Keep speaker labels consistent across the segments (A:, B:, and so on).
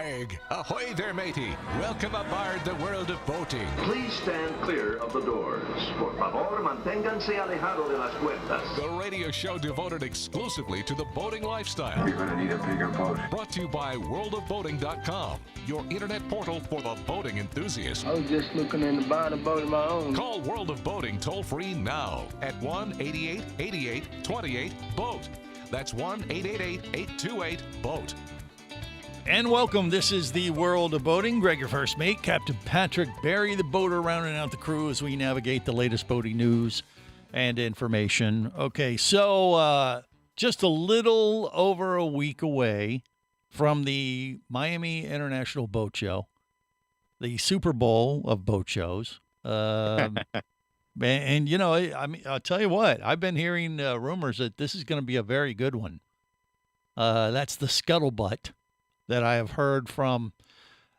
A: flag. Ahoy there, matey. Welcome aboard the world of boating.
B: Please stand clear of the doors. Por favor, manténganse alejado de las puertas.
A: The radio show devoted exclusively to the boating lifestyle.
C: You're gonna need a bigger boat.
A: Brought to you by worldofboating.com, your internet portal for the boating enthusiast.
D: I was just looking into buying a boat of my own.
A: Call World of Boating toll-free now at 1-888-88-28-BOAT. That's 1-888-828-BOAT.
E: And welcome. This is the World of Boating. Greg, your first mate, Captain Patrick Barry, the boater, rounding out the crew as we navigate the latest boating news and information. Okay, so just a little over a week away from the Miami International Boat Show, the Super Bowl of boat shows. And, you know, I mean, I'll tell you what, I've been hearing rumors that this is going to be a very good one. That's the scuttlebutt that I have heard from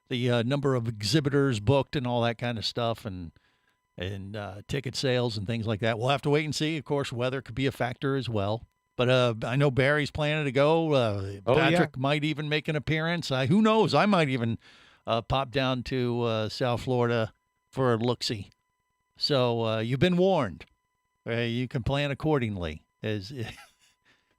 E: the number of exhibitors booked and all that kind of stuff, and ticket sales and things like that. We'll have to wait and see. Of course, weather could be a factor as well. But I know Barry's planning to go. Patrick might even make an appearance. Who knows? I might even pop down to South Florida for a look-see. So you've been warned. You can plan accordingly as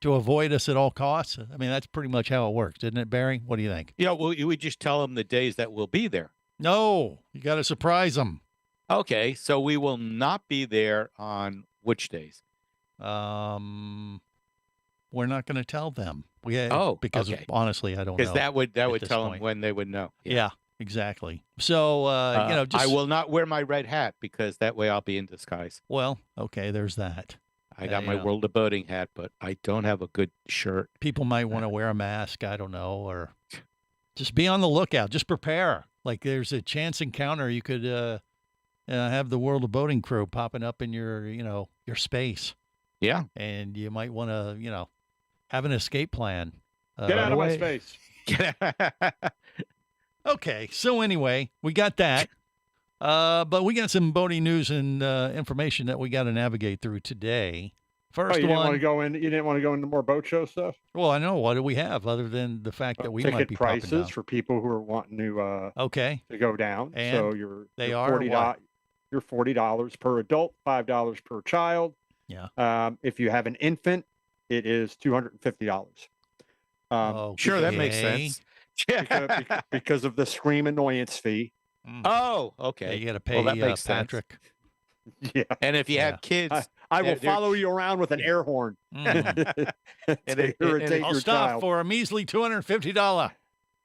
E: to avoid us at all costs. I mean, that's pretty much how it works, isn't it, Barry? What do you think?
F: Yeah, well, we just tell them the days that we'll be there.
E: No, you got to surprise them.
F: Okay, so we will not be there on which days?
E: We're not going to tell them. Because
F: okay.
E: Honestly, I don't know.
F: Because that would tell
E: point.
F: them when they would know.
E: Yeah, exactly. So
F: I will not wear my red hat because that way I'll be in disguise.
E: Well, okay, there's that.
F: I got my World of Boating hat, but I don't have a good shirt.
E: People might want to wear a mask. I don't know, or just be on the lookout. Just prepare. Like there's a chance encounter. You could have the World of Boating crew popping up in your space.
F: Yeah,
E: and you might want to have an escape plan.
G: Get out of my space.
E: Okay, so anyway, we got that. But we got some boating news and information that we got to navigate through today. First
G: you
E: one,
G: didn't want to go into more boat show stuff?
E: Well, I know. What do we have other than the fact that we might be
G: ticket prices
E: popping
G: for people who are wanting to to go down.
E: And
G: so you're $40 per adult, $5 per child.
E: Yeah.
G: If you have an infant, it is $250.
F: Sure, that makes sense.
G: because of the scream annoyance fee.
F: Oh, okay.
E: Yeah, you got to pay
F: that makes
E: Patrick.
F: Sense.
G: Yeah.
F: And if you have kids,
G: I will follow you around with an air horn.
F: And
E: I'll stop for a measly $250.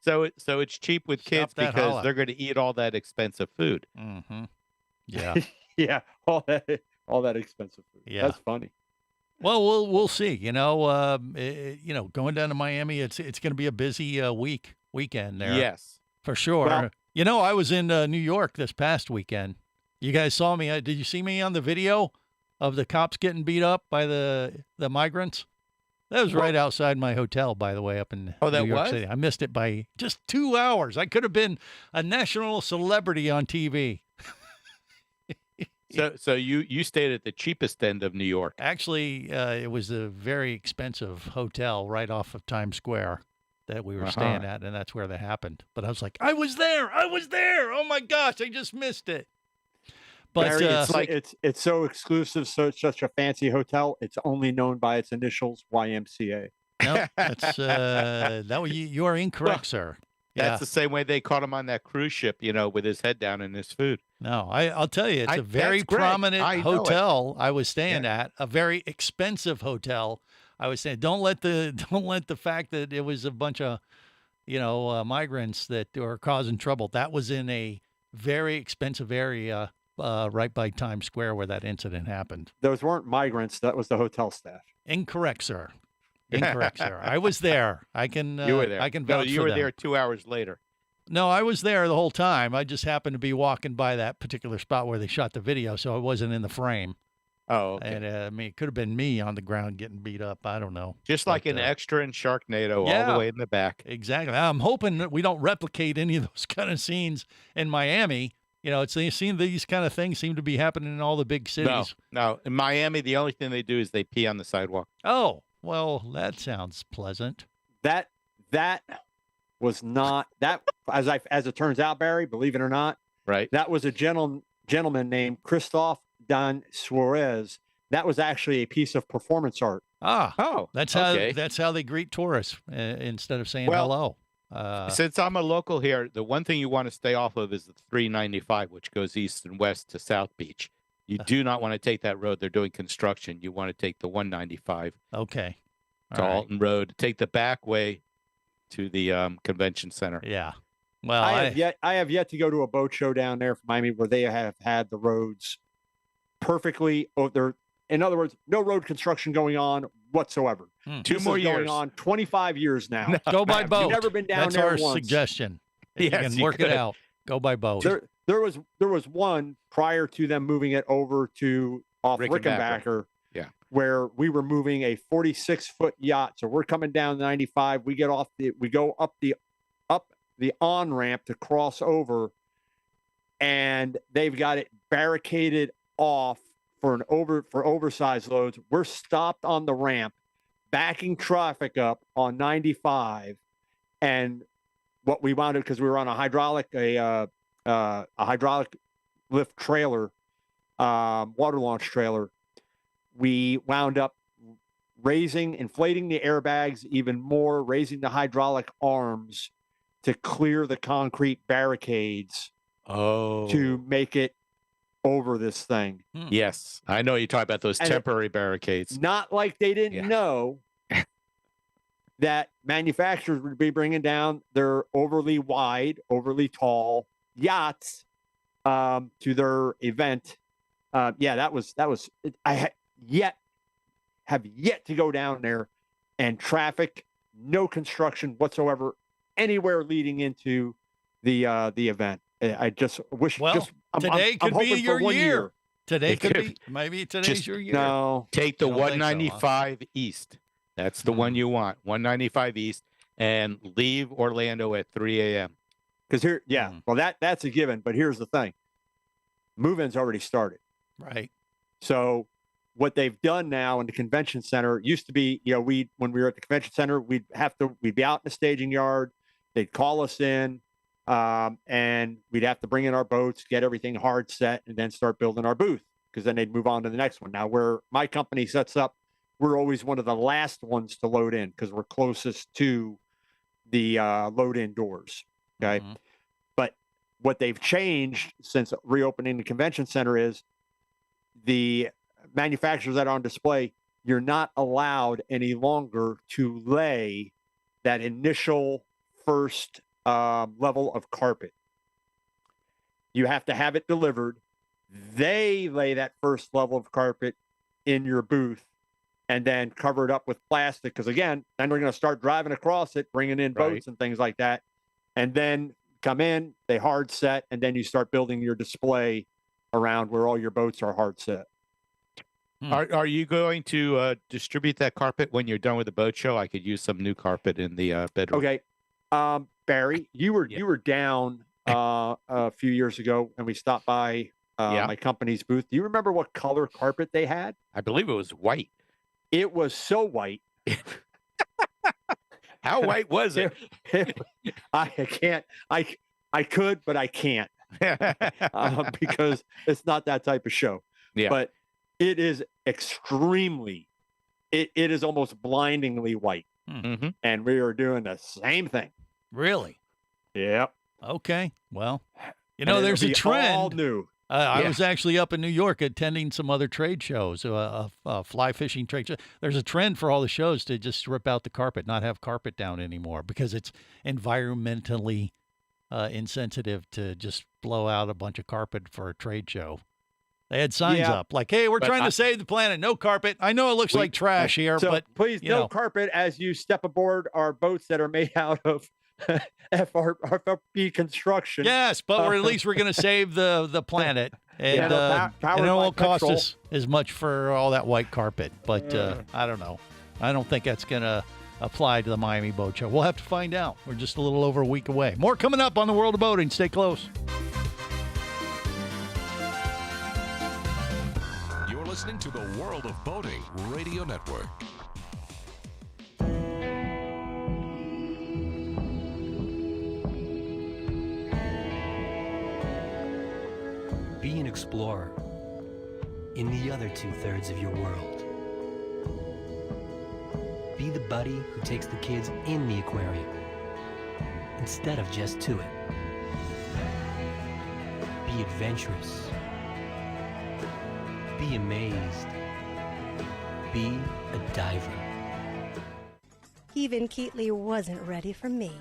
F: So it's cheap with kids because they're going to eat all that expensive food.
E: Mm-hmm. Yeah.
G: Yeah. All that expensive food.
E: Yeah.
G: That's funny.
E: Well, we'll see. Going down to Miami, it's going to be a busy weekend there.
F: Yes,
E: for sure. Well, I was in New York this past weekend. You guys saw me. Did you see me on the video of the cops getting beat up by the migrants? That was right outside my hotel, by the way, up in New York City. I missed it by just 2 hours. I could have been a national celebrity on TV.
F: So you stayed at the cheapest end of New York.
E: Actually, it was a very expensive hotel right off of Times Square that we were staying at, and that's where that happened. But I was like, I was there. Oh my gosh, I just missed it. But
G: Barry, it's so exclusive, so it's such a fancy hotel. It's only known by its initials, YMCA.
E: No, that's you are incorrect, sir.
F: That's the same way they caught him on that cruise ship, with his head down in his food.
E: No, I'll tell you, it's a very prominent hotel I was staying at, a very expensive hotel. I was saying, don't let the fact that it was a bunch of, migrants that were causing trouble. That was in a very expensive area right by Times Square where that incident happened.
G: Those weren't migrants. That was the hotel staff.
E: Incorrect, sir. Incorrect, sir. I was there. I can. You were there. I can vouch for
F: you were
E: them.
F: there 2 hours later.
E: No, I was there the whole time. I just happened to be walking by that particular spot where they shot the video, so I wasn't in the frame.
F: Oh, okay.
E: And it could have been me on the ground getting beat up. I don't know.
F: Just like an extra in Sharknado, all the way in the back.
E: Exactly. I'm hoping that we don't replicate any of those kind of scenes in Miami. These kind of things seem to be happening in all the big cities.
F: No. In Miami, the only thing they do is they pee on the sidewalk.
E: Oh, well, that sounds pleasant.
G: That was not that, as it turns out, Barry, believe it or not,
F: Right.
G: that was a gentleman named Christophe Dan Suarez. That was actually a piece of performance art.
F: Oh,
E: that's
F: okay.
E: how they greet tourists instead of saying
F: Well,
E: hello.
F: Since I'm a local here, the one thing you want to stay off of is the 395, which goes east and west to South Beach. You do not want to take that road. They're doing construction. You want to take the 195
E: Okay.
F: to
E: All right.
F: Alton Road. Take the back way to the convention center.
E: Yeah. Well,
G: I have yet to go to a boat show down there from Miami where they have had the roads perfectly. In other words, no road construction going on whatsoever.
F: Two
G: This
F: more
G: is
F: years.
G: going on 25 years now.
E: go by boat.
G: You've never been down
E: That's
G: there
E: our
G: once.
E: suggestion. If
F: Yes,
E: you can
F: you
E: work it
F: could.
E: out. Go by boat.
G: There was one prior to them moving it over to off
F: Rickenbacker.
G: Rickenbacker,
F: Yeah.
G: where we were moving a 46-foot yacht. So we're coming down the 95. We go up the on ramp to cross over, and they've got it barricaded off for oversized loads. We're stopped on the ramp, backing traffic up on 95, and what we wound up, because we were on a hydraulic lift trailer, water launch trailer, we wound up inflating the airbags even more, raising the hydraulic arms to clear the concrete barricades to make it over this thing.
F: Yes, I know you talk about those
G: And
F: temporary barricades.
G: Not like they didn't
F: Yeah.
G: know that manufacturers would be bringing down their overly wide, overly tall yachts to their event. That was. I have yet to go down there, and traffic, no construction whatsoever anywhere leading into the event. I just wish.
E: Well, today
G: I'm
E: could be
G: hoping for
E: your
G: 1
E: year. Today
F: It
E: could
F: could.
E: be. Maybe today's
F: Just-
E: your year.
G: No,
F: Take the
E: You don't think so, huh?
F: 195 east. That's the one you want. 195 east, and leave Orlando at 3 a.m.
G: because
E: Mm.
G: well, that's a given. But here's the thing: move-in's already started.
E: Right.
G: So what they've done now in the convention center used to be, when we were at the convention center, we'd be out in the staging yard. They'd call us in, and we'd have to bring in our boats, get everything hard set, and then start building our booth, because then they'd move on to the next one. Now, where my company sets up, we're always one of the last ones to load in because we're closest to the load in doors. Okay.
E: Mhm.
G: But what they've changed since reopening the convention center is the manufacturers that are on display, you're not allowed any longer to lay that initial first level of carpet. You have to have it delivered. They lay that first level of carpet in your booth and then cover it up with plastic. Because again, then we're going to start driving across it, bringing in boats
F: Right.
G: and things like that. And then come in, they hard set, and then you start building your display around where all your boats are hard set.
F: Are you going to distribute that carpet when you're done with the boat show? I could use some new carpet in the bedroom.
G: Okay. Barry, you were down a few years ago, and we stopped by my company's booth. Do you remember what color carpet they had?
F: I believe it was white.
G: It was so white.
F: How white was it?
G: I can't. I could, but I can't because it's not that type of show.
F: Yeah.
G: But it is extremely. It is almost blindingly white,
F: Mm-hmm.
G: and we are doing the same thing.
E: Really?
G: Yep.
E: Okay. Well,
G: And it'll
E: there's a
G: be all
E: trend.
G: new.
E: I
F: Yeah.
E: was actually up in New York attending some other trade shows, fly fishing trade show. There's a trend for all the shows to just rip out the carpet, not have carpet down anymore, because it's environmentally insensitive to just blow out a bunch of carpet for a trade show. They had signs
G: Yeah.
E: up like, "Hey, we're
F: But
E: trying to save the planet. No carpet." I know it looks like trash here,
G: So
E: but
G: please,
E: you
G: no
E: know.
G: carpet as you step aboard our boats that are made out of FRP construction.
E: yes, but at least we're going to save the planet, and,
G: Yeah, they're powered
E: and it
G: by
E: won't cost
G: petrol.
E: us as much for all that white carpet. But I don't know. I don't think that's going to apply to the Miami Boat Show. We'll have to find out. We're just a little over a week away. More coming up on the World of Boating. Stay close.
A: You're listening to the World of Boating Radio Network.
C: explorer in the other 2/3 of your world. Be the buddy who takes the kids in the aquarium instead of just to it. Be adventurous. Be amazed. Be a diver.
H: Even Keatley wasn't ready for me,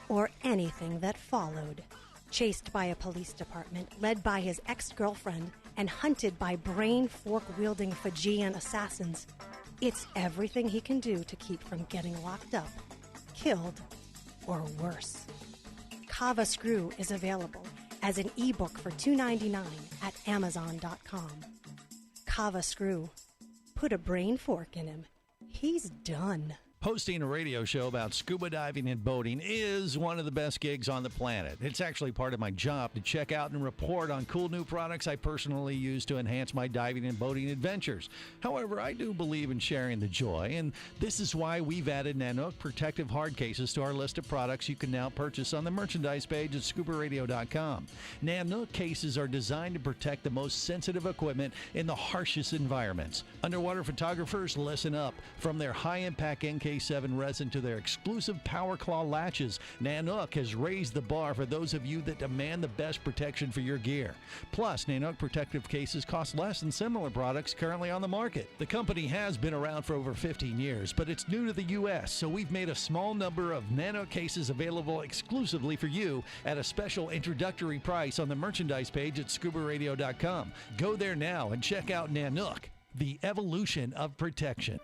H: or anything that followed. Chased by a police department, led by his ex-girlfriend, and hunted by brain fork-wielding Fijian assassins, it's everything he can do to keep from getting locked up, killed, or worse. Kava Screw is available as an ebook for $2.99 at Amazon.com. Kava Screw. Put a brain fork in him. He's done.
E: Hosting a radio show about scuba diving and boating is one of the best gigs on the planet. It's actually part of my job to check out and report on cool new products I personally use to enhance my diving and boating adventures. However, I do believe in sharing the joy, and this is why we've added Nanook protective hard cases to our list of products you can now purchase on the merchandise page at scubaradio.com. Nanook cases are designed to protect the most sensitive equipment in the harshest environments. Underwater photographers, listen up. From their high-impact NK7 resin to their exclusive Power Claw latches, Nanook has raised the bar for those of you that demand the best protection for your gear. Plus, Nanook protective cases cost less than similar products currently on the market. The company has been around for over 15 years, but it's new to the U.S., so we've made a small number of Nanook cases available exclusively for you at a special introductory price on the merchandise page at scubaradio.com. Go there now and check out Nanook, the evolution of protection.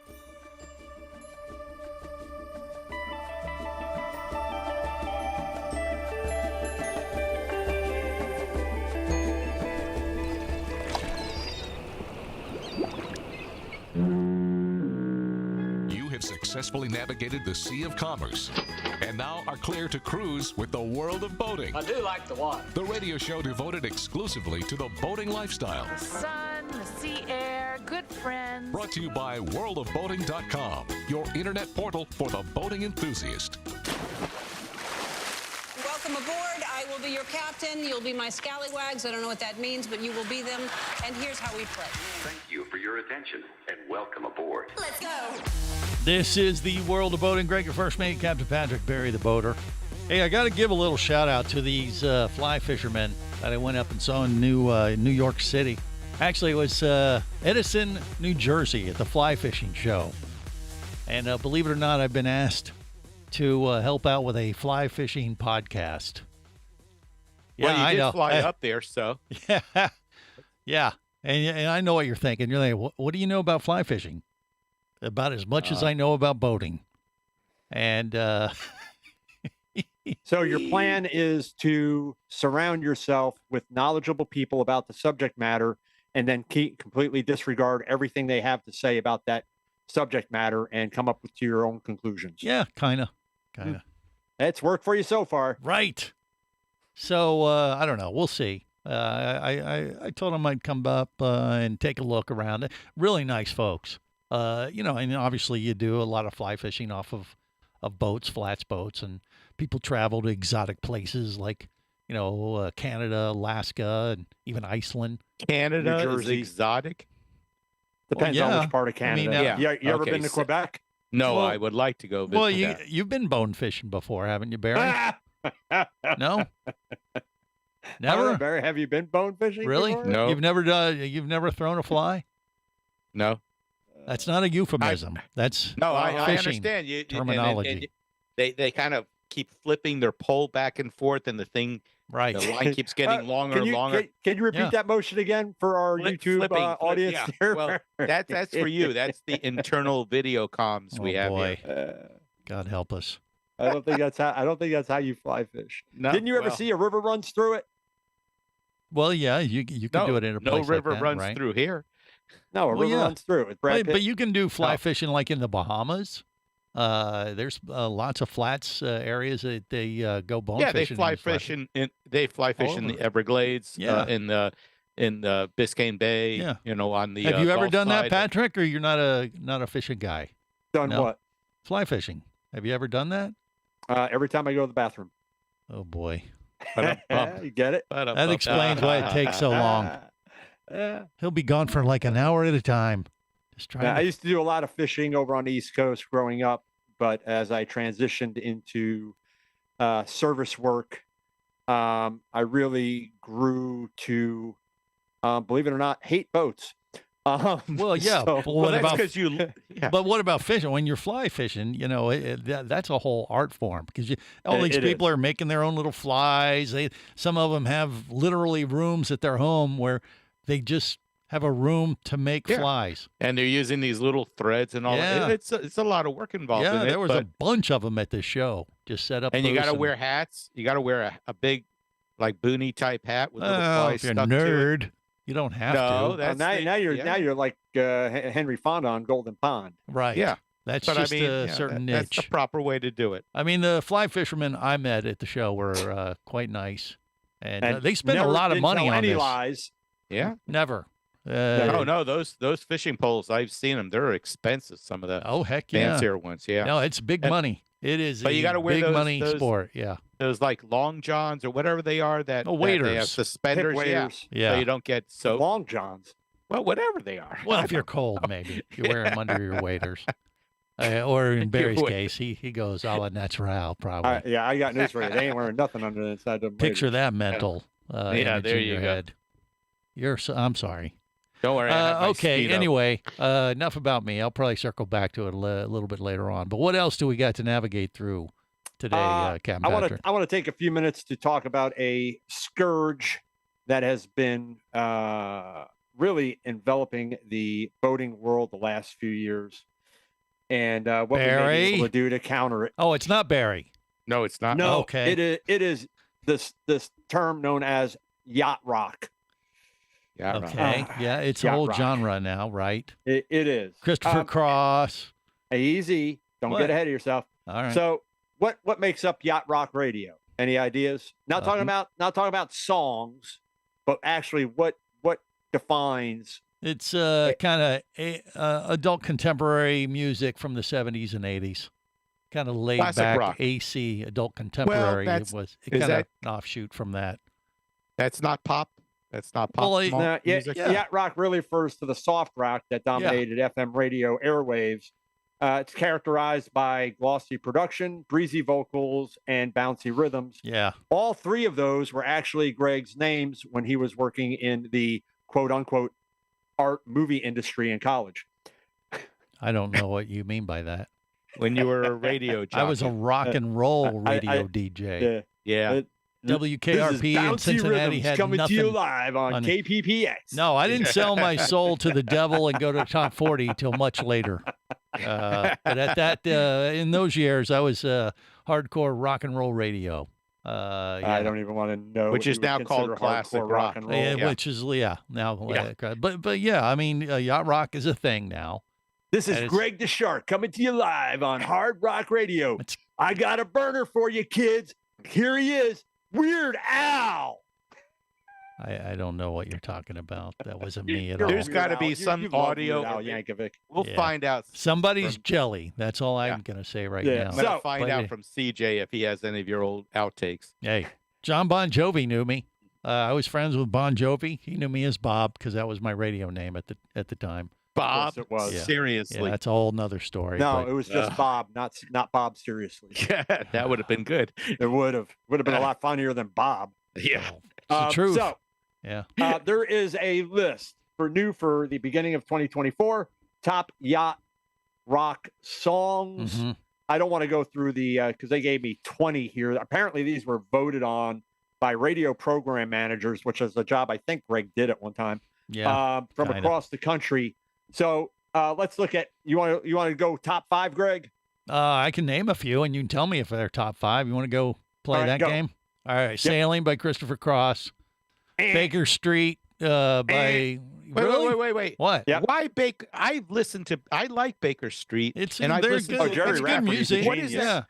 A: Successfully navigated the Sea of Commerce and now are clear to cruise with the world of boating.
I: I do like the water.
A: The radio show devoted exclusively to the boating lifestyle.
J: The sun, the sea air, good friends.
A: Brought to you by worldofboating.com, your internet portal for the boating enthusiast.
K: Welcome aboard. I will be your captain. You'll be my scallywags. I don't know what that means, but you will be them. And here's how we play.
B: Thank you for your attention and welcome aboard.
K: Let's go.
E: This is the World of Boating. Greg, your first mate, Captain Patrick Barry, the boater. Hey, I got to give a little shout out to these fly fishermen that I went up and saw in New York City. Actually, it was Edison, New Jersey at the fly fishing show. And believe it or not, I've been asked to help out with a fly fishing podcast.
F: Well,
E: Yeah,
F: you did
E: I know.
F: fly up there, so.
E: Yeah. Yeah. And I know what you're thinking. You're like, what do you know about fly fishing? About as much as I know about boating. And
G: so your plan is to surround yourself with knowledgeable people about the subject matter and then completely disregard everything they have to say about that subject matter and come up with your own conclusions.
E: yeah, kind of.
G: It's worked for you so far.
E: Right. So I don't know. We'll see. I told them I'd come up and take a look around. Really nice folks. And obviously you do a lot of fly fishing off of boats, flats boats, and people travel to exotic places like, Canada, Alaska, and even Iceland.
F: Canada
G: New
F: is
G: Jersey.
F: exotic?
G: Depends
E: Well,
G: on
E: yeah.
G: which part of
E: I mean,
G: Canada. You ever
F: Okay,
G: been to
F: so-
G: Quebec?
F: No,
E: Well-
F: I would like to go visit
E: Well,
F: that.
E: you've been bone fishing before, haven't you, Barry? No?
G: I don't
E: Never?
G: know, Barry, have you been bone fishing?
E: Really?
G: before?
F: No.
E: You've never thrown a fly?
F: No.
E: That's not a euphemism. That's
F: No, I
E: fishing
F: understand. You,
E: terminology.
F: They kind of keep flipping their pole back and forth, and the
E: right.
F: line keeps getting longer and longer.
G: Can you repeat
E: Yeah.
G: that motion again for our YouTube audience?
F: Yeah.
G: there?
F: Well, that's for you. That's the internal video comms we have
E: boy.
F: here.
E: God help us.
G: I don't think that's how you fly fish.
F: No,
G: Didn't you ever
F: well,
G: see a river runs through it?
E: Well, yeah, you can do it in a place
F: no
E: like
F: river
E: that,
F: runs
E: right?
F: through here.
G: No, a
E: Well,
G: river
E: yeah.
G: runs through it. Brad
E: But
G: Pitt.
E: you can do fly
F: Oh.
E: fishing like in the Bahamas. There's lots of flats areas that they go bone
F: Yeah, they
E: fishing.
F: fly
E: and fly
F: fish they fly fish in the
E: over.
F: Everglades,
E: Yeah.
F: in the Biscayne Bay.
E: Yeah.
F: On the.
E: Have you ever
F: Gulf
E: done that,
F: side.
E: Patrick? Or you're not a fishing guy?
G: Done
E: No.
G: what?
E: Fly fishing. Have you ever done that?
G: Every time I go to the bathroom.
E: Oh boy,
F: Ba-dum-bum.
G: You get it?
E: that explains why it takes so long. He'll be gone for like an hour at a time. Just trying.
G: Now, I
E: to...
G: used to do a lot of fishing over on the East Coast growing up, but as I transitioned into service work, I really grew to, believe it or not, hate boats.
E: Well, yeah.
G: so-
E: but what
F: that's
E: about?
F: because you. Yeah.
E: But what about fishing? When you're fly fishing, that's a whole art form because all these
G: It
E: people
G: is.
E: are making their own little flies. Some of them have literally rooms at their home where they just have a room to make
F: Yeah.
E: flies.
F: And they're using these little threads and all.
E: Yeah.
F: It's a lot of work involved.
E: Yeah,
F: in
E: there
F: it,
E: was a
F: but-
E: bunch of them at this show. Just set up.
F: And you got to
E: booths
F: wear hats. You got to wear a big, like boonie type hat with little
E: Oh,
F: flies
E: if you're a
F: stuck to it.
E: nerd, you don't have
F: No,
E: to.
F: that's
G: now,
F: the-
G: now you're
F: yeah.
G: now you're like Henry Fonda on Golden Pond.
E: Right.
F: Yeah.
E: That's
F: But
E: just
F: I mean,
E: a
F: yeah,
E: certain
F: that's
E: niche.
F: the proper way to do it.
E: I mean, the fly fishermen I met at the show were quite nice, and,
G: And
E: they spend a
G: never
E: lot of
G: didn't
E: money
G: tell
E: on
G: any
E: this.
G: lies.
F: Yeah.
E: Never.
F: Oh no, those fishing poles, I've seen them. They're expensive. Some of the
E: Oh heck yeah!
F: fancier ones. Yeah.
E: No, it's big
F: And-
E: money. It is.
F: But you
E: got to
F: wear
E: big
F: those-
E: money
F: those-
E: sport. Yeah.
F: Those like long johns or whatever they are that,
E: Oh,
F: that they have
E: waders.
F: suspenders.
G: Hip
F: Yeah.
G: waders.
E: Yeah.
F: So you don't get soaked.
G: Long johns.
F: Well, whatever they are.
E: Well,
F: I
E: if you're
F: don't-
E: cold, maybe you wear them under your waders. Or in Barry's
F: would.
E: case, he goes a la natural, probably.
G: Yeah, I got news for you. They ain't wearing nothing under the inside of them.
E: Picture that mental
F: Yeah,
E: image
F: there
E: in
F: you
E: your
F: go.
E: head. I'm sorry.
F: Don't worry. I have my
E: Okay.
F: Speedo.
E: Anyway, enough about me. I'll probably circle back to it a little bit later on. But what else do we got to navigate through today, Captain
G: I want
E: Patrick?
G: to take a few minutes to talk about a scourge that has been really enveloping the boating world the last few years, and what we may be
E: Barry?
G: able to do to counter it.
E: Oh, it's not Barry.
F: No, it's not.
G: No,
E: okay.
G: it is this term known as yacht rock.
F: Yeah. right.
E: Okay. Yeah, it's a
G: yacht
E: whole
G: rock.
E: genre now, right?
G: It is
E: Christopher Cross.
G: Easy. Don't
E: What?
G: get ahead of yourself.
E: All right.
G: So what makes up yacht rock radio? Any ideas? Not talking about songs, but actually what defines
E: It's kind of adult contemporary music from the 70s and 80s. Kind of laid
F: Classic
E: back
F: rock.
E: AC adult contemporary.
F: that's-
E: It was
F: is
E: kind of
F: that-
E: an offshoot from that.
F: That's not pop. That's not pop.
E: Well,
F: mo- music.
G: yacht rock really refers to the soft rock that dominated FM radio airwaves. It's characterized by glossy production, breezy vocals, and bouncy rhythms.
E: Yeah.
G: All three of those were actually Greg's names when he was working in the quote unquote art movie industry in college.
E: I don't know what you mean by that.
F: When you were a radio jockey.
E: I was a rock and roll
G: I-
E: radio DJ.
F: Yeah.
E: WKRP in Cincinnati had
G: coming
E: nothing.
G: to you live on
E: on-
G: KPPX.
E: No, I didn't sell my soul to the devil and go to top 40 till much later. But at that, in those years, I was hardcore rock and roll radio.
G: I don't even want to know.
F: Which
G: what
F: is
G: you would
F: now called
G: consider
F: classic
G: hardcore
F: rock.
G: and roll.
E: Yeah, which is now.
F: Yeah.
E: But yeah, I mean, yacht rock is a thing now.
G: This is
E: And it's-
G: Greg the Shark coming to you live on Hard Rock Radio.
E: It's-
G: I got a burner for you, kids. Here he is, Weird Al.
E: I don't know what you're talking about. That wasn't me at all.
F: There's
G: Weird
F: gotta
G: Al.
F: be
G: You-
F: some
G: you've loved
F: audio
G: Weird Al
F: of it.
G: Yankovic.
F: We'll
E: Yeah.
F: find out.
E: Somebody's
F: from-
E: jelly. That's all I'm
F: Yeah.
E: gonna say right
G: Yeah.
E: now.
F: I'm gonna
G: So-
F: find
E: But
F: out
E: it-
F: from CJ if he has any of your old outtakes.
E: Hey, John Bon Jovi knew me. I was friends with Bon Jovi. He knew me as Bob because that was my radio name at the time.
F: Bob,
G: it was.
E: Yeah.
F: seriously.
E: Yeah, that's a whole nother story.
G: No,
E: but-
G: it was just Bob, not Bob. Seriously,
F: Yeah, that would have been good.
G: it would have been a lot funnier than Bob.
F: Yeah.
E: it's the truth.
G: So
E: Yeah.
G: there is a list for the beginning of 2024 top yacht rock songs.
E: Mhm.
G: I don't want to go through the because they gave me 20 here. Apparently, these were voted on by radio program managers, which is a job I think Greg did at one time
E: Yeah.
G: from
E: kinda.
G: across the country. So let's look at you want to go top 5, Greg?
E: I can name a few, and you can tell me if they're top 5. You want to go play
G: All right,
E: that
G: go.
E: game? All right. Sailing by Christopher Cross. Baker Street by. Really?
F: Wait.
E: What?
G: Yep.
F: Why Baker? I like Baker Street.
E: It's
F: and I've
E: they're
F: listened
E: good.
F: to
G: Jerry
E: it's good
G: Rafferty's a
E: music.
F: What is
G: genius.
E: Yeah.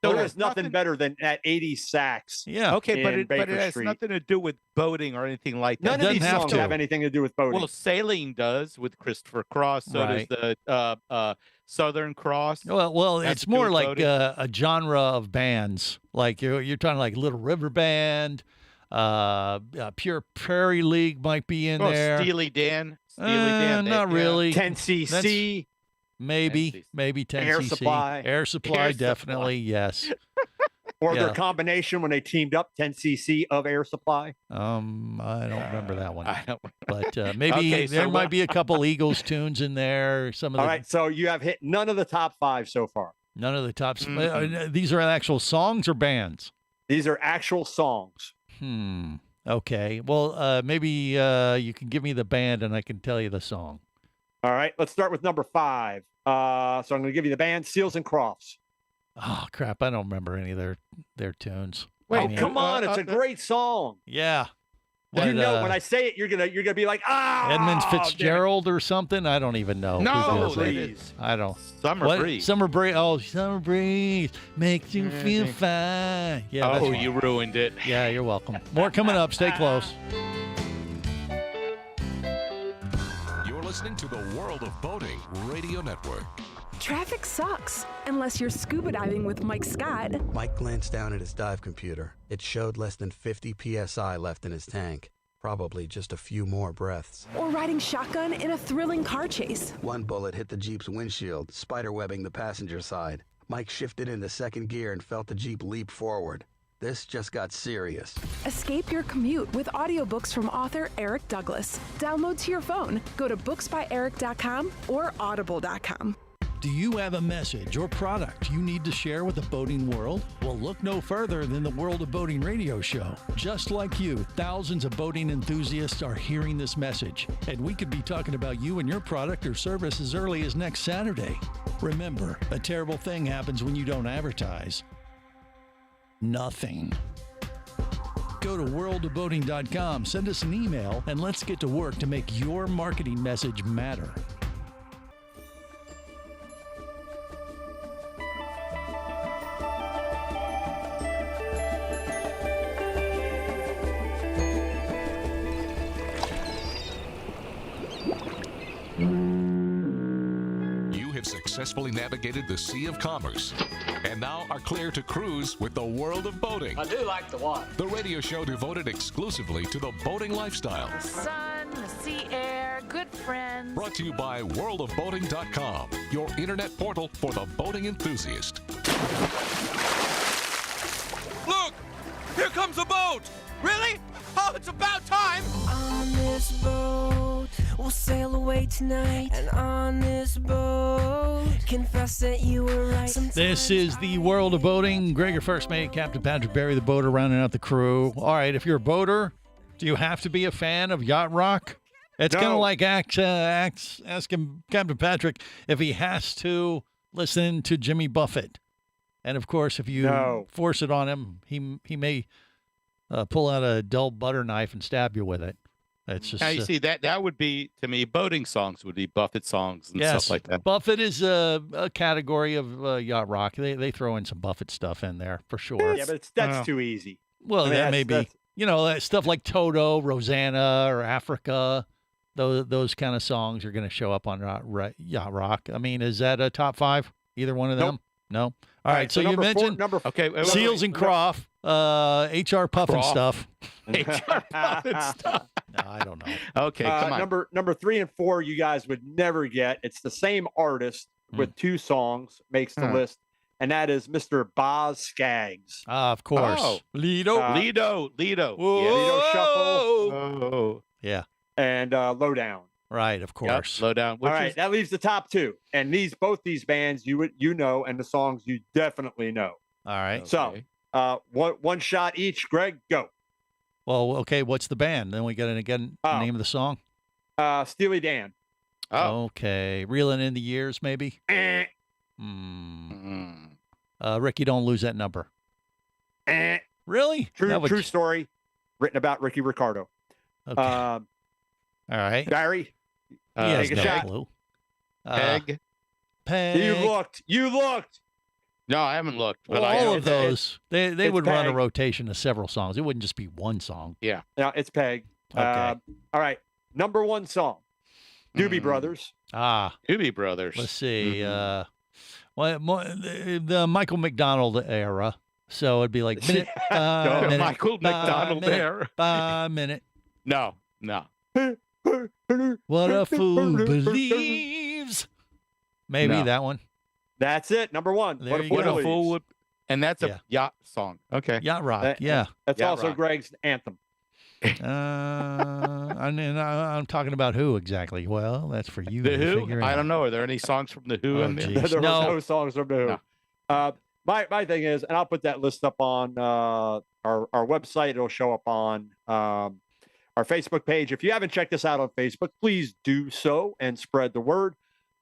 F: So
G: There
F: it's
G: is nothing better than that 80s sax.
E: Yeah.
F: Okay, but
G: in
F: it
G: Baker
F: has
G: Street.
F: nothing to do with boating or anything like that.
G: None of
E: doesn't
G: these
E: have
G: songs
E: to.
G: have anything to do with boating.
F: Well, sailing does with Christopher Cross. So
E: Right.
F: does the Southern Cross.
E: Well,
F: Has
E: it's
F: to do
E: more
F: with
E: like
F: boating?
E: a genre of bands. Like you're talking like Little River Band, Pure Prairie League might be in there.
F: Steely Dan. Steely Dan.
E: Not really.
G: 10cc.
E: Maybe 10cc.
G: Air Supply.
E: Air Supply,
G: Air
E: definitely, yes.
G: Or their
E: Yeah.
G: combination when they teamed up, 10cc of Air Supply.
E: I don't remember that one.
F: I don't.
E: But maybe
F: Okay, so
E: there might
F: what-
E: be a couple Eagles tunes in there. Some of
G: All
E: the
G: right, so you have hit none of the top 5 so far.
E: none of the tops.
F: Mhm.
E: These are actual songs or bands?
G: These are actual songs.
E: Okay. Well, maybe you can give me the band and I can tell you the song.
G: All right, let's start with number 5. So I'm going to give you the band Seals and Crofts.
E: Oh crap! I don't remember any of their tunes.
F: Wait,
E: I
G: Oh,
E: mean,
G: come on, it's a great song.
E: Yeah.
G: You
E: What,
G: know, when I say it, you're gonna be like,
E: Edmund
G: damn it."
E: Fitzgerald or something? I don't even know.
F: No,
E: who does
G: Summer
E: that.
G: Breeze.
E: I don't.
F: Summer
E: What?
F: Breeze.
E: Summer Breeze. Oh, Summer Breeze makes you feel fine. Yeah. that's
F: Oh,
E: fine.
F: you ruined it.
E: Yeah, you're welcome. More coming up. Stay close.
A: You're listening to the World of Boating Radio Network.
I: Traffic sucks, unless you're scuba diving with Mike Scott.
L: Mike glanced down at his dive computer. It showed less than 50 psi left in his tank. Probably just a few more breaths.
I: Or riding shotgun in a thrilling car chase.
L: One bullet hit the Jeep's windshield, spiderwebbing the passenger side. Mike shifted into second gear and felt the Jeep leap forward. This just got serious.
I: Escape your commute with audiobooks from author Eric Douglas. Download to your phone. Go to booksbyeric.com or audible.com.
E: Do you have a message or product you need to share with the boating world? Well, look no further than the World of Boating radio show. Just like you, thousands of boating enthusiasts are hearing this message, and we could be talking about you and your product or service as early as next Saturday. Remember, a terrible thing happens when you don't advertise. Nothing. Go to worldofboating.com, send us an email, and let's get to work to make your marketing message matter.
A: You have successfully navigated the Sea of Commerce and now are clear to cruise with the World of Boating.
M: I do like the water.
A: The radio show devoted exclusively to the boating lifestyle.
J: The sun, the sea air, good friends.
A: Brought to you by worldofboating.com, your internet portal for the boating enthusiast.
M: Look! Here comes a boat! Really? Oh, it's about time!
N: On this boat, we'll sail away tonight. And on this boat, confess that you were right.
E: This is the World of Boating. Gregor First Mate, Captain Patrick Barry, the boater, rounding out the crew. All right, if you're a boater, do you have to be a fan of yacht rock? It's kind of like asking Captain Patrick if he has to listen to Jimmy Buffett. And, of course, if you force it on him, he may pull out a dull butter knife and stab you with it. It's just
F: Now you see that would be, to me, boating songs would be Buffett songs and
E: yes,
F: stuff like that.
E: Buffett is a category of yacht rock. They throw in some Buffett stuff in there for sure.
G: Yeah, but that's too easy.
E: Well,
G: I mean,
E: that may be.
G: that's-
E: You know, that stuff like Toto, Rosanna, or Africa. Those kind of songs are going to show up on yacht rock. I mean, is that a top 5? Either one of them? No. All right. So you mentioned Seals and Croft, HR Puffin stuff.
F: HR Puffin stuff.
E: No, I don't know.
F: Okay, come on.
G: Number 3 and 4, you guys would never get. It's the same artist with 2 songs makes the list, and that is Mr. Boz Scaggs.
E: Of course.
F: Oh.
E: Lido.
F: Lido.
E: Whoa.
F: Yeah.
G: Lido Shuffle.
F: Oh.
E: Yeah.
G: And Lowdown.
E: Right, of course.
F: Yep, Lowdown.
G: All right, that leaves the top 2, and both these bands you know, and the songs you definitely know.
E: All right.
G: So, one shot each. Greg, go.
E: Well, okay. What's the band? Then we got to get the name of the song.
G: Steely Dan.
F: Oh.
E: Okay. Reeling in the Years, maybe. Ricky, don't lose that number. Really?
G: True story. Written about Ricky Ricardo.
E: Okay. All right.
G: Barry,
E: He has
G: take a
E: no
G: shot.
E: clue.
F: Peg.
E: Peg.
G: You looked.
F: No, I haven't looked. But
E: Well,
F: I
E: all
F: know
E: of those, they
G: it's
E: would run a
G: Peg.
E: rotation of several songs. It wouldn't just be one song.
F: Yeah.
G: No, it's Peg.
E: Okay.
G: All right. Number 1 song. Doobie Brothers.
F: Doobie Brothers.
E: Let's see. The Michael McDonald era. So it'd be like minute, minute,
F: Michael McDonald
E: minute,
F: there.
E: Minute.
F: No.
E: What a fool believes. Maybe
F: No.
E: that one.
G: That's it. Number one.
E: There
G: What a
E: you
G: fool
F: What a
G: believes.
F: fool would, and that's
E: Yeah.
F: a yacht song. Okay.
E: Yacht Rock.
G: That-
E: Yeah.
G: That's
F: Yacht
G: also
F: Rock.
G: Greg's anthem.
E: I'm talking about who exactly? Well, that's for you
F: The
E: to
F: Who?
E: figure
F: I
E: out.
F: don't know. Are there any songs from the Who
E: Oh,
F: in there?
E: geez.
G: There
E: No.
G: were no songs from the Who.
F: No.
G: My thing is, and I'll put that list up on our website. It'll show up on our Facebook page. If you haven't checked us out on Facebook, please do so and spread the word.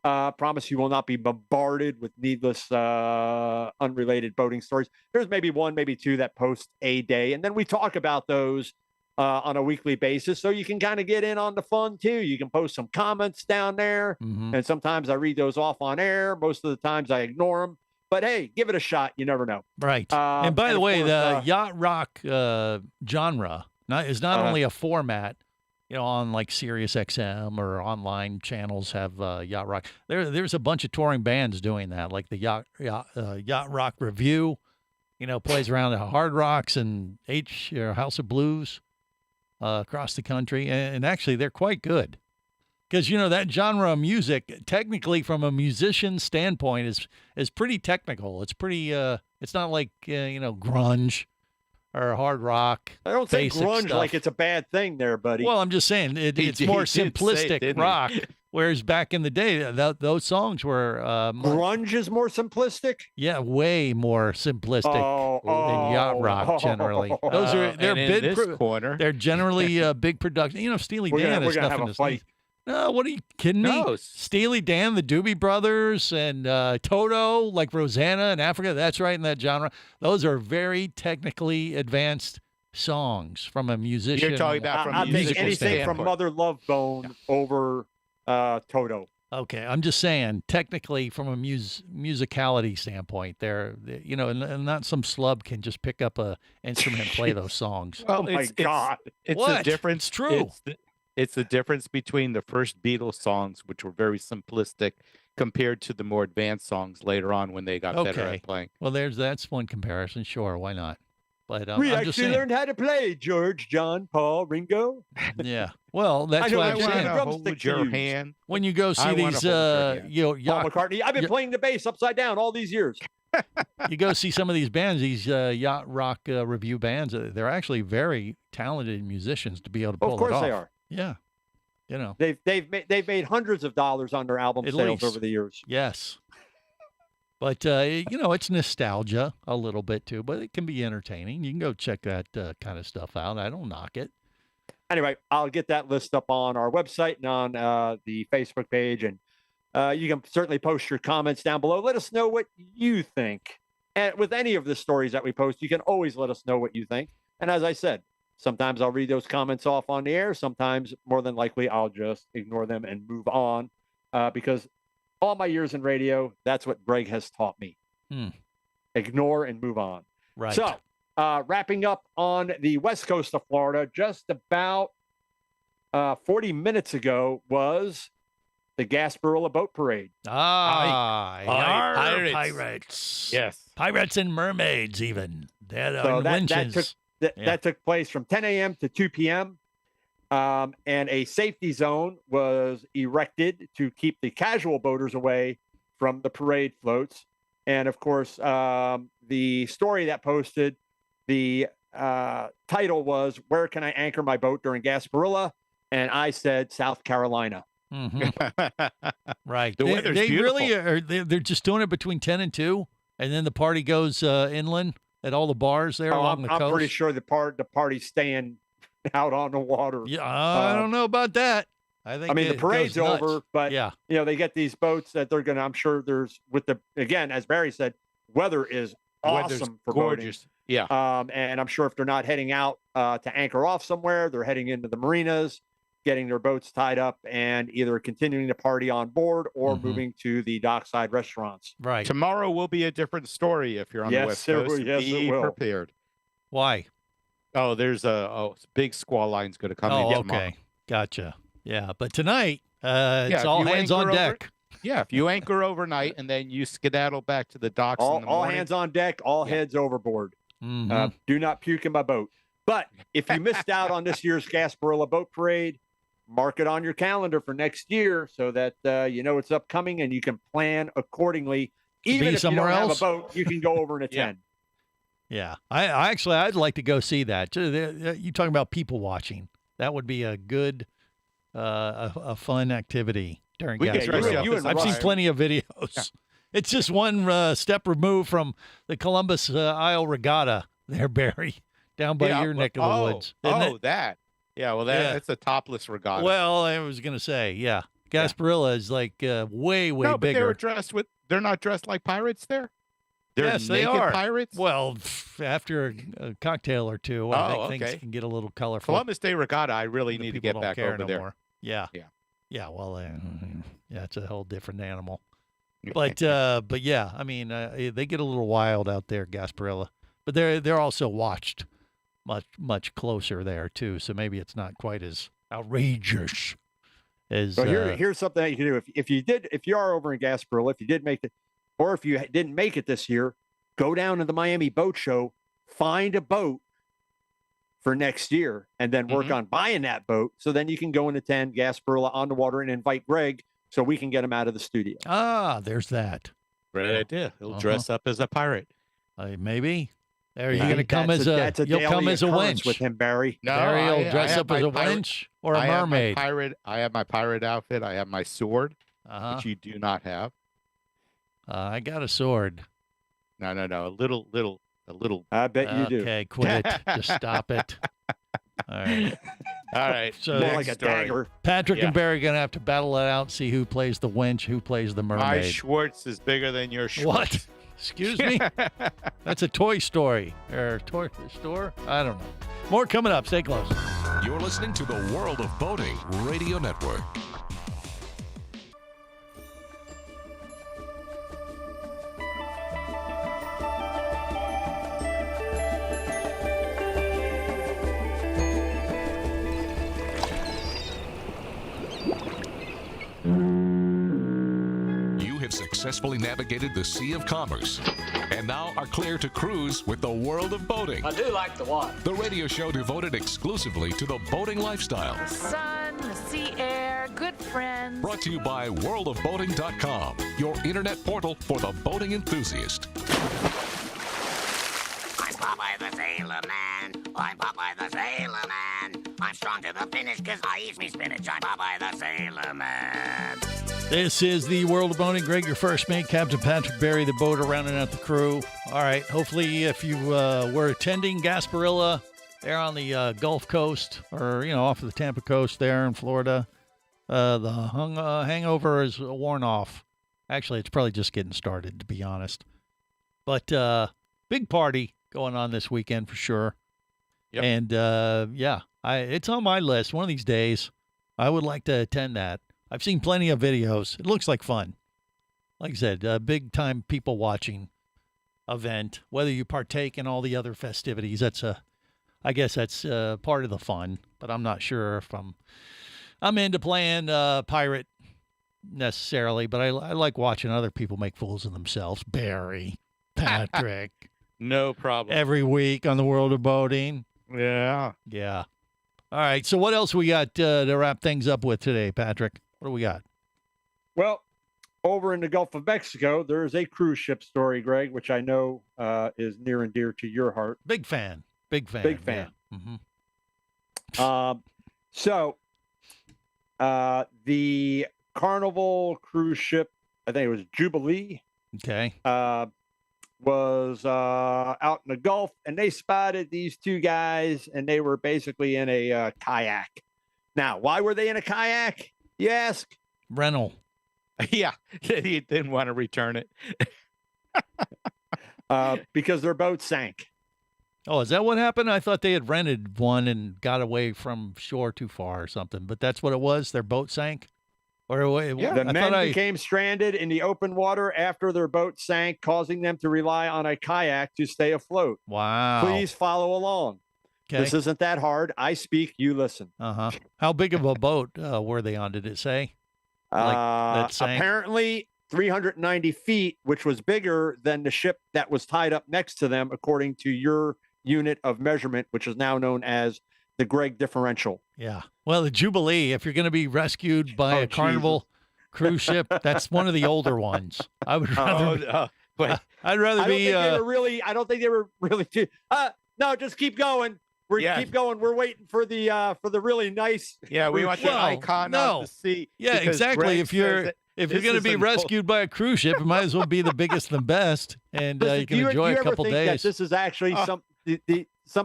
G: Promise you will not be bombarded with needless, unrelated boating stories. There's maybe one, maybe two that post a day, and then we talk about those on a weekly basis, so you can kind of get in on the fun too. You can post some comments down there, and sometimes I read those off on air. Most of the times I ignore them, but hey, give it a shot. You never know.
E: Right. And by the
G: of
E: way,
G: course,
E: the yacht rock genre is not
G: Uh-huh.
E: only a format. On like Sirius XM or online channels have yacht rock. There's a bunch of touring bands doing that, like the yacht rock review. Plays around the Hard Rocks and House of Blues across the country, and actually they're quite good. Because that genre of music, technically from a musician standpoint, is pretty technical. It's pretty. It's not like grunge or hard rock.
G: I don't say
E: basic
G: grunge
E: stuff.
G: like it's a bad thing, there, buddy.
E: Well, I'm just saying it's
F: He
E: more
F: did say it,
E: simplistic
F: didn't he?
E: rock. Whereas back in the day, those songs were
G: grunge is more simplistic.
E: way more simplistic than yacht rock generally. They're
F: and in
E: big
F: this corner.
E: They're generally big production. Steely
G: We're
E: Dan
G: gonna
E: is
G: have
E: nothing
G: a
E: to
G: fight.
E: No, what are you kidding me?
F: No.
E: Steely Dan, the Doobie Brothers, and Toto, like Rosanna in Africa. That's right in that genre. Those are very technically advanced songs from a musician.
F: You're talking about from
G: I'll
F: a
G: take
F: musical
G: anything from
F: standpoint.
G: Mother Love Bone over Toto.
E: Okay, I'm just saying, technically, from a musicality standpoint, and not some slub can just pick up a instrument and play those songs.
G: Oh my God!
F: It's
E: What?
F: the difference.
E: It's true.
F: It's the difference between the first Beatles songs, which were very simplistic, compared to the more advanced songs later on when they got better
E: Okay.
F: at playing.
E: Well, that's one comparison. Sure, why not? But
G: We
E: I'm just
G: actually
E: saying.
G: learned how to play, George, John, Paul, Ringo.
E: Yeah. Well, that's
G: I know
E: what
G: I
E: I'm
G: wanna
E: saying.
G: drumstick
F: Hold your
G: to use.
F: hand.
E: When you go see
F: I wanna
E: these,
F: hold your hand.
G: Paul
E: yacht,
G: McCartney. I've been playing the bass upside down all these years.
E: you go see some of these bands, these yacht rock review bands. They're actually very talented musicians to be able to pull
G: Of course
E: it off.
G: they are.
E: Yeah.
G: They've made hundreds of dollars on their album
E: At
G: sales
E: least.
G: over the years.
E: Yes. But, it's nostalgia a little bit too, but it can be entertaining. You can go check that kind of stuff out. I don't knock it.
G: Anyway, I'll get that list up on our website and on the Facebook page, and you can certainly post your comments down below. Let us know what you think. And with any of the stories that we post, you can always let us know what you think. And as I said, sometimes I'll read those comments off on the air. Sometimes, more than likely, I'll just ignore them and move on because all my years in radio, that's what Greg has taught me. Ignore and move on.
E: Right.
G: So, wrapping up on the west coast of Florida, just about 40 minutes ago was the Gasparilla Boat Parade.
E: Pirates.
F: Yes.
E: Pirates and mermaids, even.
G: So that took place from 10 a.m. to 2 p.m. And a safety zone was erected to keep the casual boaters away from the parade floats. And of course, the story that posted, the title was, "Where can I anchor my boat during Gasparilla?" And I said, South Carolina.
E: Right.
F: The weather's
E: they
F: beautiful.
E: really are. They're just doing it between 10 and 2, and then the party goes inland at all the bars there along the coast.
G: I'm pretty sure the party's staying out on the water.
E: Yeah, I don't know about that. I think.
G: The parade's
E: goes nuts.
G: over, but
E: yeah,
G: they get these boats that they're gonna. I'm sure there's again, as Barry said, weather is
F: Weather's
G: awesome for
F: gorgeous.
G: boating.
F: Yeah.
G: And I'm sure if they're not heading out to anchor off somewhere, they're heading into the marinas, getting their boats tied up, and either continuing to party on board or moving to the dockside restaurants.
E: Right.
F: Tomorrow will be a different story if you're on the
G: Yes,
F: West
G: it
F: Coast.
G: will. Yes, it
F: Be
G: will.
F: prepared.
E: Why?
F: Oh, there's a big squall line's going to come in tomorrow.
E: Okay. Gotcha. Yeah, but tonight it's
F: if
E: all
F: you
E: hands on
F: anchor over-
E: deck.
F: Yeah, if you anchor overnight and then you skedaddle back to the docks in the
G: All
F: morning.
G: hands on deck, all heads overboard. Do not puke in my boat. But if you missed out on this year's Gasparilla Boat Parade, mark it on your calendar for next year so that you know it's upcoming and you can plan accordingly. Even if you
E: somewhere
G: don't
E: else?
G: have a boat, you can go over and attend.
E: Yeah, I'd like to go see that. You talking about people watching? That would be a good, a fun activity during
F: We could dress you up
E: Gasparilla.
F: as a
E: I've seen
F: Ryan.
E: plenty of videos.
F: Yeah.
E: It's just one step removed from the Columbus Isle Regatta there, Barry, down by your neck of the woods. isn't it?
F: That. Yeah, well, that's a topless regatta.
E: Well, I was gonna say, yeah, Gasparilla is like way
F: no, but
E: bigger.
F: they're not dressed like pirates there? They're
E: Yes, they
F: naked
E: are.
F: pirates?
E: Well, after a cocktail or two, I think
F: okay.
E: things can get a little colorful.
F: Columbus Day Regatta, I really
E: The
F: need to
E: people
F: get
E: don't
F: back
E: care
F: over
E: no
F: there.
E: more. Yeah.
F: Yeah.
E: Yeah. Well, yeah, it's a whole different animal. But yeah, I mean, they get a little wild out there, Gasparilla. But they're also watched much closer there too. So maybe it's not quite as outrageous as.
G: So here's something that you can do. If you are over in Gasparilla, if you did make it, or if you didn't make it this year, go down to the Miami Boat Show, find a boat for next year, and then work on buying that boat. So then you can go and attend Gasparilla on the water and invite Greg so we can get him out of the studio.
E: There's that.
F: Great idea. He'll dress up as a pirate.
E: Maybe. Are you
G: Yeah,
E: going to come as
G: that's a
E: you'll come
G: daily
E: as a
G: occurrence
E: wench
G: with him, Barry?
F: No,
E: Barry will dress
F: have
E: up as
F: my
E: a
F: pirate-
E: wench or a
F: I have my
E: mermaid.
F: I have my pirate outfit. I have my sword, which you do not have.
E: I got a sword.
F: No. A little.
G: I bet you do.
E: Okay, quit it. Just stop it. All right.
F: All right.
E: So
G: More like a dagger.
E: Patrick
F: Yeah.
E: and Barry are going to have to battle it out, see who plays the wench, who plays the
F: My
E: mermaid.
F: Schwartz is bigger than your Schwartz.
E: What? Excuse me? That's a Toy Story or toy store? I don't know. More coming up. Stay close.
A: You're listening to the World of Boating Radio Network. You have successfully navigated the Sea of Commerce and now are clear to cruise with the World of Boating.
O: I do like the water.
A: The radio show devoted exclusively to the boating lifestyle.
J: The sun, the sea air, good friends.
A: Brought to you by worldofboating.com, your internet portal for the boating enthusiast.
P: I'm Popeye the Sailor Man. I'm Popeye the Sailor Man. I'm strong to the finish because I eat me spinach. I'm Popeye the Sailor Man.
E: This is the World of Boating. Greg, your first mate, Captain Patrick Barry, the boater, rounding out the crew. All right. Hopefully, if you were attending Gasparilla there on the Gulf Coast or, off of the Tampa coast there in Florida, the hangover is worn off. Actually, it's probably just getting started, to be honest. But big party going on this weekend for sure.
F: Yep.
E: And, it's on my list. One of these days, I would like to attend that. I've seen plenty of videos. It looks like fun. Like I said, a big-time people-watching event. Whether you partake in all the other festivities, I guess that's part of the fun. But I'm not sure if I'm into playing pirate necessarily. But I like watching other people make fools of themselves. Barry, Patrick.
F: No problem.
E: Every week on the World of Boating.
F: Yeah.
E: Yeah. All right. So what else we got to wrap things up with today, Patrick? What do we got?
G: Well, over in the Gulf of Mexico, there is a cruise ship story, Greg, which I know is near and dear to your heart.
E: Big fan.
G: Big fan.
E: Yeah. Mm-hmm.
G: So the Carnival cruise ship, I think it was Jubilee,
E: Okay.
G: was out in the Gulf, and they spotted these two guys, and they were basically in a kayak. Now, why were they in a kayak, you ask?
E: Rental.
F: Yeah. He didn't want to return it.
G: Because their boat sank.
E: Oh, is that what happened? I thought they had rented one and got away from shore too far or something, but that's what it was? Their boat sank? Or
G: The men became stranded in the open water after their boat sank, causing them to rely on a kayak to stay afloat.
E: Wow.
G: Please follow along.
E: Okay.
G: This isn't that hard. I speak, you listen.
E: Uh-huh. How big of a boat were they on? Did it say? that sank?
G: Apparently 390 feet, which was bigger than the ship that was tied up next to them, according to your unit of measurement, which is now known as the Greg differential.
E: Yeah. Well, the Jubilee, if you're going to be rescued by a Carnival cruise ship, that's one of the older ones. I would rather. I'd rather be.
G: I don't think they were really too. No, just keep going. Keep going. We're waiting for the really nice.
F: Yeah, we want the icon on the sea.
E: Yeah, exactly. If you're going to be rescued by a cruise ship, it might as well be the biggest and best, and
G: Listen,
E: you can enjoy a couple
G: think
E: days.
G: That this is actually some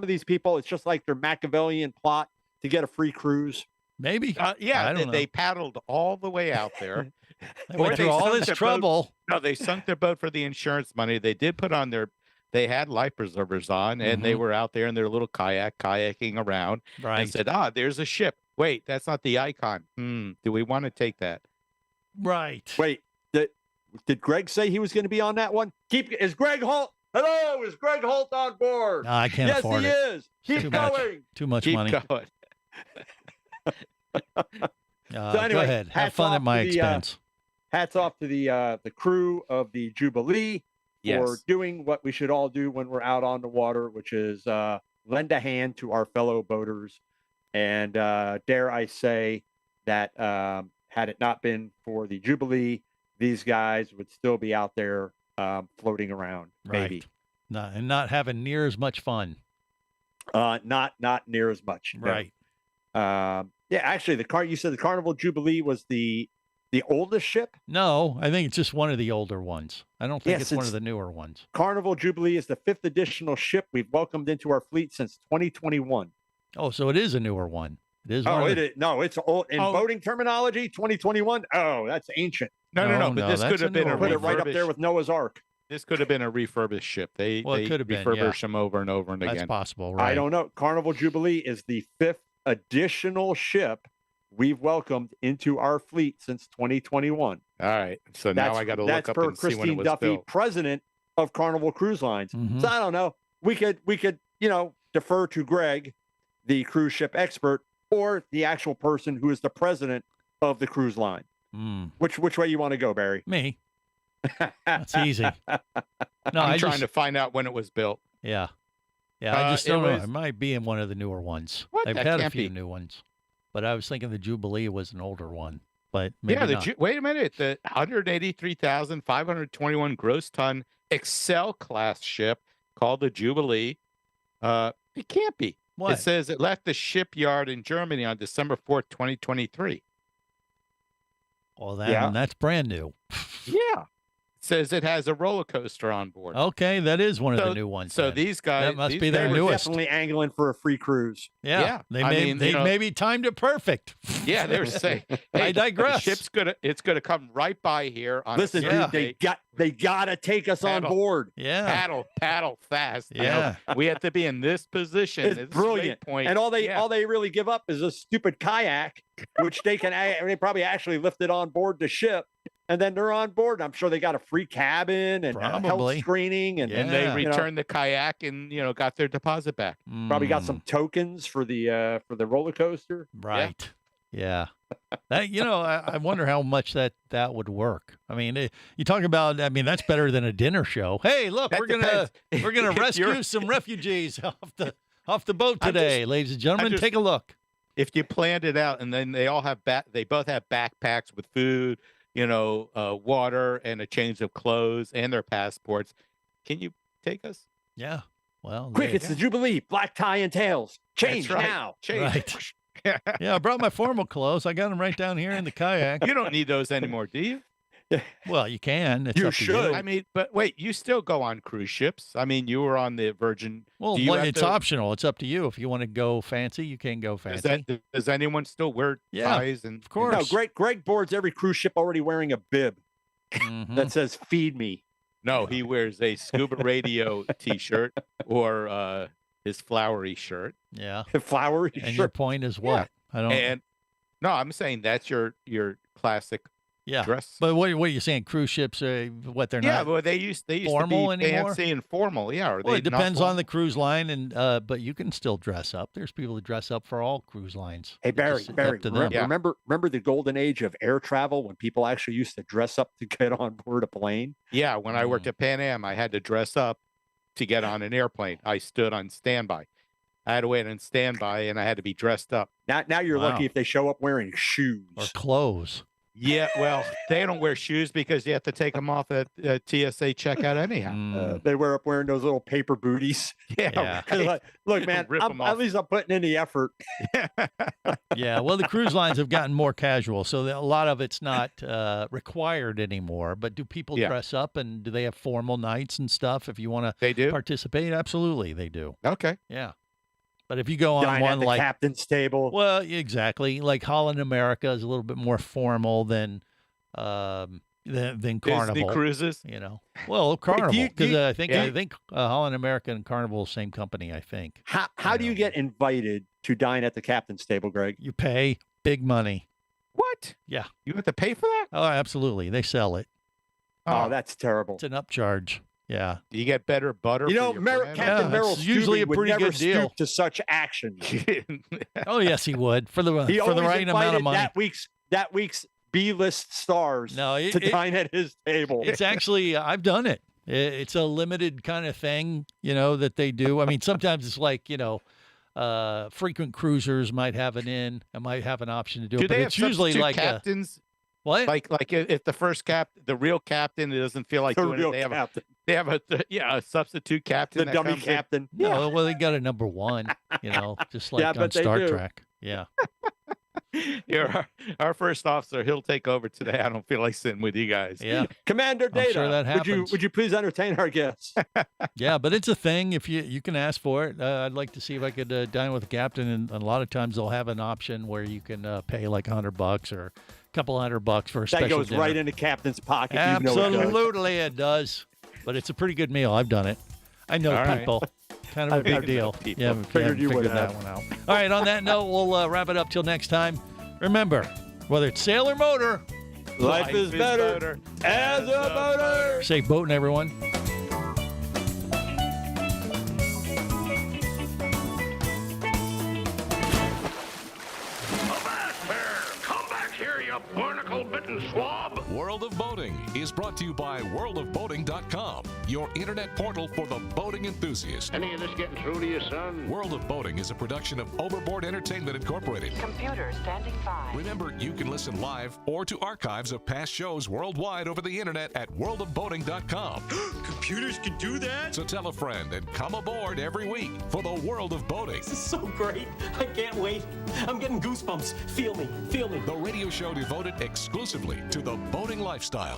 G: of these people. It's just like their Machiavellian plot to get a free cruise.
E: Maybe.
F: They paddled all the way out there.
E: They went through all this trouble.
F: No, they sunk their boat for the insurance money. They did put on they had life preservers on, and they were out there in their little kayaking around.
E: Right.
F: And said, there's a ship. Wait, that's not the icon. Do we want to take that?
E: Right.
G: Wait, did Greg say he was going to be on that one? Is Greg Holt? Hello, is Greg Holt on board?
E: No, I can't afford it.
G: Yes, he is. Keep going.
E: Too much
F: Keep
E: money.
F: going.
G: So anyway,
E: go ahead. Have fun at my expense.
G: Hats off to the crew of the Jubilee for doing what we should all do when we're out on the water, which is lend a hand to our fellow boaters. And dare I say that had it not been for the Jubilee, these guys would still be out there floating around, maybe.
E: Right. And not having near as much fun.
G: Not near as much.
E: Right.
G: Yeah, actually, you said the Carnival Jubilee was the oldest ship?
E: No, I think it's just one of the older ones. I don't think it's one of the newer ones.
G: Carnival Jubilee is the 5th additional ship we've welcomed into our fleet since 2021.
E: Oh, so it is a newer one. It is.
G: No, it's old in boating terminology. 2021. Oh, that's ancient.
F: No. But this could have been
G: put it right up there with Noah's Ark.
F: This could have been a refurbished ship. They
E: could have been
F: refurbish them over and over and again.
E: That's possible, right?
G: I don't know. Carnival Jubilee is the 5th additional ship we've welcomed into our fleet since 2021.
F: All right. So now I got to look up and see when it was
G: Duffy,
F: built.
G: president of Carnival Cruise Lines.
E: Mm-hmm.
G: So I don't know. We could defer to Greg, the cruise ship expert, or the actual person who is the president of the cruise line. Which way you want to go, Barry?
E: Me. That's easy. No,
F: I'm trying to find out when it was built.
E: Yeah. Yeah, I just don't know. It might be in one of the newer ones.
F: What?
E: They've
F: That
E: had a
F: can't
E: few
F: be.
E: new ones. But I was thinking the Jubilee was an older one. But maybe not.
F: Wait a minute. The 183,521 gross ton Excel class ship called the Jubilee. It can't be.
E: What?
F: It says it left the shipyard in Germany on December 4th, 2023.
E: Well, that's brand new.
F: Yeah. It says it has a roller coaster on board.
E: Okay, that is one of the new ones.
F: So
E: then.
F: these guys,
E: that must be
G: They
E: their
G: were
E: newest.
G: definitely angling for a free cruise.
E: Yeah. They
F: I mean,
E: maybe timed it perfect.
F: Yeah, they were saying, hey,
E: I digress.
F: The ship's gonna come right by here on
G: Listen,
F: a
G: dude, they gotta take us on board.
E: Yeah.
F: Paddle fast.
E: Yeah.
F: We have to be in this position.
G: It's
F: this
G: brilliant.
F: Point.
G: And all they really give up is a stupid kayak, which they probably actually lifted on board the ship. And then they're on board. I'm sure they got a free cabin and health
E: Probably.
G: screening, and
F: they returned the kayak and got their deposit back.
G: Probably got some tokens for the roller coaster.
E: Right. Yeah. That I wonder how much that would work. I mean, you talk about. I mean, that's better than a dinner show. Hey, look, we're gonna rescue some refugees off the boat today, ladies and gentlemen. Take a look.
F: If you planned it out, and then they both have backpacks with food, water and a change of clothes and their passports. Can you take us?
E: Yeah. Well,
G: Quick, it's the Jubilee, black tie and tails. Change now.
F: Change.
E: Right. Yeah, I brought my formal clothes. I got them right down here in the kayak.
F: You don't need those anymore, do you?
E: Well, you can. It's
G: You
E: up to
G: should.
F: I mean, but wait, you still go on cruise ships. I mean, you were on the Virgin.
E: Well,
F: Do you have
E: it's
F: to-
E: optional. It's up to you. If you want to go fancy, you can go fancy.
F: Does anyone still wear ties? And
E: of course.
G: No, Greg boards every cruise ship already wearing a bib
E: Mhm.
G: that says "Feed me."
F: No, he wears a scuba radio T-shirt or his flowery shirt.
E: Yeah.
G: Flowery
E: And your
G: shirt.
E: point is what? I don't.
F: And no, I'm saying that's your classic
E: Yeah.
F: dress.
E: But what are you saying? Cruise ships, what they're
F: Yeah,
E: not
F: but they used
E: formal
F: to be
E: anymore?
F: fancy and formal. Yeah, or
E: Well,
F: they
E: it
F: not
E: depends on
F: formal?
E: the cruise line, and but you can still dress up. There's people that dress up for all cruise lines.
G: Hey
E: It's
G: Barry,
E: just up
G: Barry,
E: to them.
G: remember the golden age of air travel when people actually used to dress up to get on board a plane?
F: Yeah, when I
E: Mm.
F: worked at Pan Am, I had to dress up to get on an airplane. I stood on standby. I had to wait on standby, and I had to be dressed up.
G: Now you're
E: Wow.
G: lucky if they show up wearing shoes.
E: Or clothes.
F: Yeah, well, they don't wear shoes because you have to take them off at TSA checkout anyhow.
E: Mm.
G: They were up wearing those little paper booties.
F: Yeah,
G: They're like, look, man,
F: Rip 'em
G: at
F: off.
G: least I'm putting in the effort.
E: Yeah, well, the cruise lines have gotten more casual, so a lot of it's not required anymore. But do people
F: Yeah.
E: dress up, and do they have formal nights and stuff? If you want
F: They
E: to
F: do?
E: participate, absolutely, they do.
F: Okay.
E: Yeah, but if you go on
G: Dine
E: one
G: at the
E: like
G: captain's table.
E: well, exactly, like Holland America is a little bit more formal than Carnival.
F: Disney cruises.
E: You know, well,
G: do
E: Carnival
G: you-
E: because
G: do you-
E: I think
F: yeah.
E: Holland America and Carnival same company. I think
G: How do you get invited to dine at the captain's table, Greg?
E: you pay big money.
F: What?
E: Yeah.
F: You have to pay for that?
E: Oh, absolutely, they sell it.
G: Oh, that's terrible.
E: It's an upcharge. Yeah.
F: Do you get better butter?
G: You
F: for
G: know,
F: your bread?
G: Captain
E: Yeah,
G: Merrill
E: it's usually a
G: would
E: pretty
G: never
E: good deal.
G: stoop to such action.
E: Oh yes, he would for the
G: He
E: for the
G: always
E: right amount of
G: invited
E: money.
G: that week's B-list stars
E: No,
G: to dine at his table.
E: It's actually I've done it. It's a limited kind of thing, you know, that they do. I mean, sometimes it's like, you know, frequent cruisers might have an in, and might have an option to do it,
F: Do
E: but
F: they have
E: it's usually
F: substitute
E: like
F: captains?
E: what?
F: Like if the first the real captain doesn't feel like
G: The
F: doing
G: real
F: it, they have
G: captain.
F: they have a substitute captain.
G: The
F: that
G: dummy
F: comes in.
G: captain.
E: No, well, they got a number one, you know, just like
G: Yeah,
E: on
G: but they
E: Star
G: do.
E: Trek. Yeah.
F: You're our first officer. He'll take over today. I don't feel like sitting with you guys.
E: Yeah.
G: Commander
E: I'm
G: Data,
E: sure that happens.
G: would you please entertain our guests?
E: Yeah, but it's a thing. If you can ask for it, I'd like to see if I could dine with the captain. And a lot of times they'll have an option where you can pay like $100 or a couple $100 for a
G: That
E: special
G: goes
E: dinner.
G: right in the captain's pocket. You know it does.
E: Absolutely, it does. But it's a pretty good meal. I've done it. I know
F: All right.
E: people. Kind of a
G: I
E: big
G: know
E: deal.
F: people.
E: Yeah,
G: Figured you would
E: figured that
G: have.
E: one out. All right, on that note, we'll wrap it up till next time. Remember, whether it's sail or motor,
G: Life is better as a boater.
E: safe boating, everyone.
B: Come back here, you barnacle-bitten swab!
A: World of Boating is brought to you by worldofboating.com, your internet portal for the boating enthusiast.
B: Any of this getting through to you, son?
A: World of Boating is a production of Overboard Entertainment Incorporated.
J: Computer standing by.
A: Remember, you can listen live or to archives of past shows worldwide over the internet at worldofboating.com.
M: Computers can do that?
A: So tell a friend and come aboard every week for the World of Boating.
C: This is so great. I can't wait. I'm getting goosebumps. Feel me. Feel me.
A: The radio show devoted exclusively to the boating lifestyle.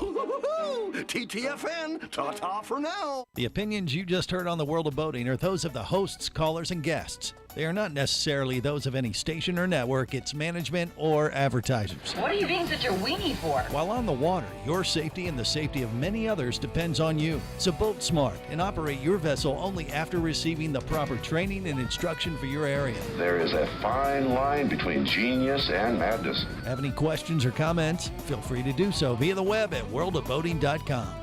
L: TTFN, ta-ta for now.
E: The opinions you just heard on the World of Boating are those of the hosts, callers, and guests. They are not necessarily those of any station or network, its management, or advertisers.
J: What are you being such a weenie for?
E: While on the water, your safety and the safety of many others depends on you. So boat smart and operate your vessel only after receiving the proper training and instruction for your area.
B: There is a fine line between genius and madness.
E: Have any questions or comments? Feel free to do so via the web at worldofboating.com.